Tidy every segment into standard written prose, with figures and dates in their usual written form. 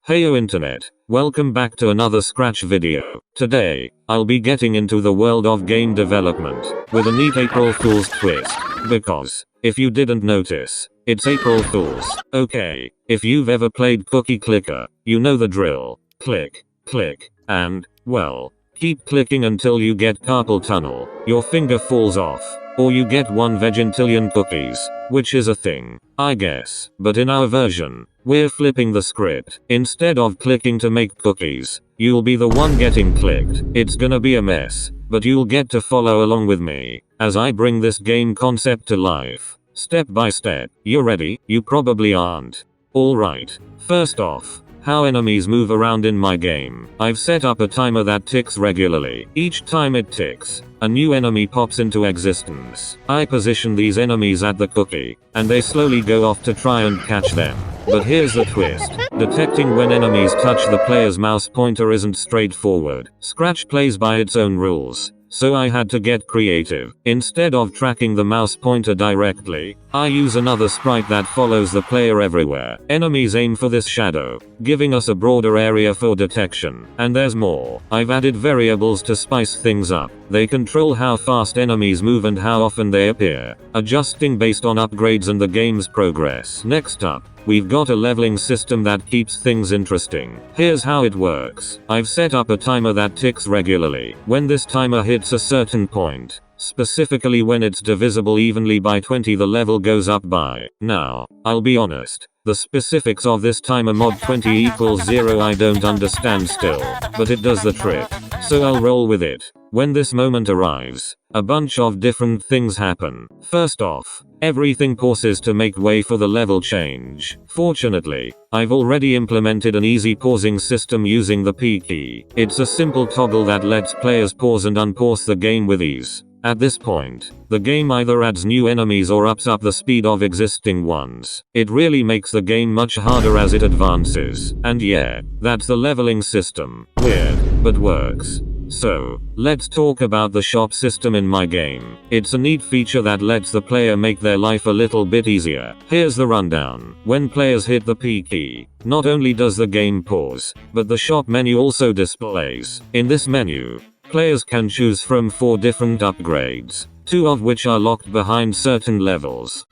Heyo internet, welcome back to another Scratch video. Today, I'll be getting into the world of game development, with a neat April Fool's twist, because, if you didn't notice, it's April Fool's. Okay, if you've ever played Cookie Clicker, you know the drill. Click, click, and, well, keep clicking until you get carpal tunnel, your finger falls off, or you get 1 vegintillion cookies, which is a thing, I guess. But in our version, we're flipping the script. Instead of clicking to make cookies, you'll be the one getting clicked. It's gonna be a mess, but you'll get to follow along with me, as I bring this game concept to life, step by step. You ready? You probably aren't. Alright, first off, how enemies move around in my game. I've set up a timer that ticks regularly. Each time it ticks, a new enemy pops into existence. I position these enemies at the cookie, and they slowly go off to try and catch them. But here's the twist. Detecting when enemies touch the player's mouse pointer isn't straightforward. Scratch plays by its own rules, so I had to get creative. Instead of tracking the mouse pointer directly, I use another sprite that follows the player everywhere. Enemies aim for this shadow, giving us a broader area for detection. And there's more. I've added variables to spice things up. They control how fast enemies move and how often they appear, adjusting based on upgrades and the game's progress. Next up, we've got a leveling system that keeps things interesting. Here's how it works. I've set up a timer that ticks regularly. When this timer hits a certain point, specifically when it's divisible evenly by 20, the level goes up by. Now, I'll be honest, the specifics of this timer mod 20 equals 0 I don't understand still, but it does the trick, so I'll roll with it. When this moment arrives, a bunch of different things happen. First off, everything pauses to make way for the level change. Fortunately, I've already implemented an easy pausing system using the P key. It's a simple toggle that lets players pause and unpause the game with ease. At this point, the game either adds new enemies or ups up the speed of existing ones. It really makes the game much harder as it advances. And yeah, that's the leveling system. Weird, but works. So, let's talk about the shop system in my game. It's a neat feature that lets the player make their life a little bit easier. Here's the rundown. When players hit the P key, not only does the game pause, but the shop menu also displays. In this menu, players can choose from 4 different upgrades, 2 of which are locked behind certain levels.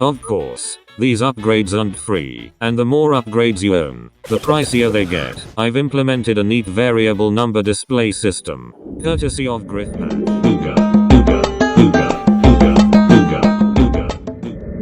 Of course, these upgrades aren't free, and the more upgrades you own, the pricier they get. I've implemented a neat variable number display system, courtesy of GriffPad.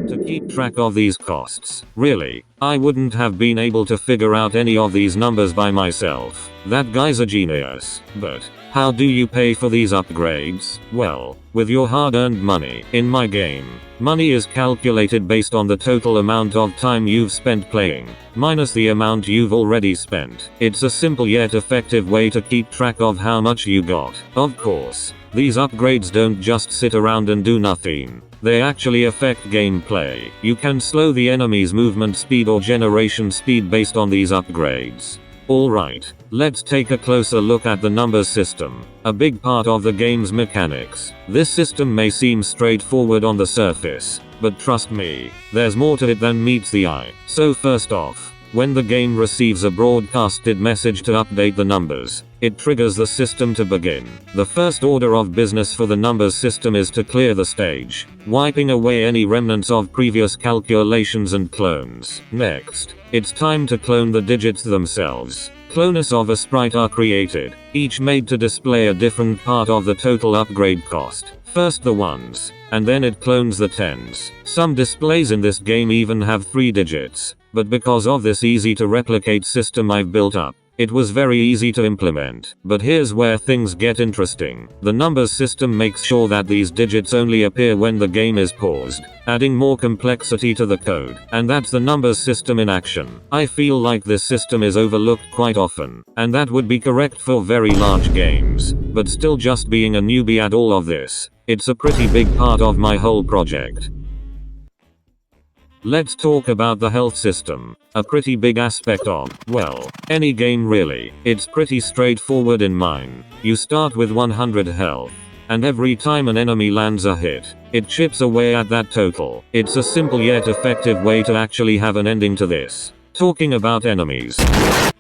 To keep track of these costs. Really, I wouldn't have been able to figure out any of these numbers by myself. That guy's a genius. But, how do you pay for these upgrades? Well, with your hard-earned money. In my game, money is calculated based on the total amount of time you've spent playing, minus the amount you've already spent. It's a simple yet effective way to keep track of how much you got. Of course, these upgrades don't just sit around and do nothing. They actually affect gameplay. You can slow the enemy's movement speed or generation speed based on these upgrades. Alright, let's take a closer look at the numbers system, a big part of the game's mechanics. This system may seem straightforward on the surface, but trust me, there's more to it than meets the eye. So first off, when the game receives a broadcasted message to update the numbers, it triggers the system to begin. The first order of business for the numbers system is to clear the stage, wiping away any remnants of previous calculations and clones. Next, it's time to clone the digits themselves. Clones of a sprite are created, each made to display a different part of the total upgrade cost. First the ones, and then it clones the tens. Some displays in this game even have 3 digits, but because of this easy to replicate system I've built up, it was very easy to implement. But here's where things get interesting. The numbers system makes sure that these digits only appear when the game is paused, adding more complexity to the code. And that's the numbers system in action. I feel like this system is overlooked quite often, and that would be correct for very large games. But still, just being a newbie at all of this, it's a pretty big part of my whole project. Let's talk about the health system, a pretty big aspect of, well, any game really. It's pretty straightforward in mine. You start with 100 health, and every time an enemy lands a hit, it chips away at that total. It's a simple yet effective way to actually have an ending to this. Talking about enemies,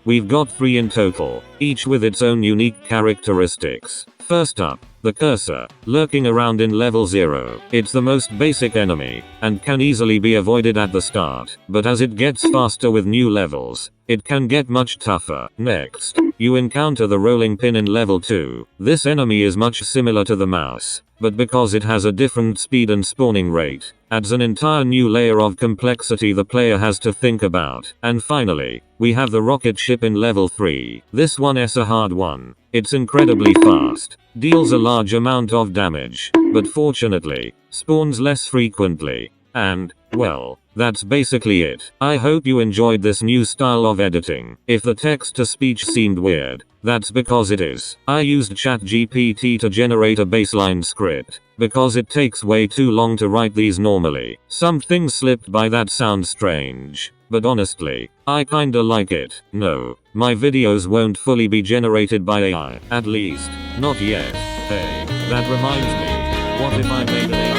we've got 3 in total, each with its own unique characteristics. First up, the cursor, lurking around in level 0. It's the most basic enemy, and can easily be avoided at the start, but as it gets faster with new levels, it can get much tougher. Next, you encounter the rolling pin in level 2. This enemy is much similar to the mouse, but because it has a different speed and spawning rate, adds an entire new layer of complexity the player has to think about. And finally, we have the rocket ship in level 3. This one is a hard one. It's incredibly fast, deals a large amount of damage, but fortunately, spawns less frequently. And, well, that's basically it. I hope you enjoyed this new style of editing. If the text-to-speech seemed weird, that's because it is. I used ChatGPT to generate a baseline script, because it takes way too long to write these normally. Some things slipped by that sound strange, but honestly, I kinda like it. No, my videos won't fully be generated by AI. At least, not yet. Hey, that reminds me, what if I made an AI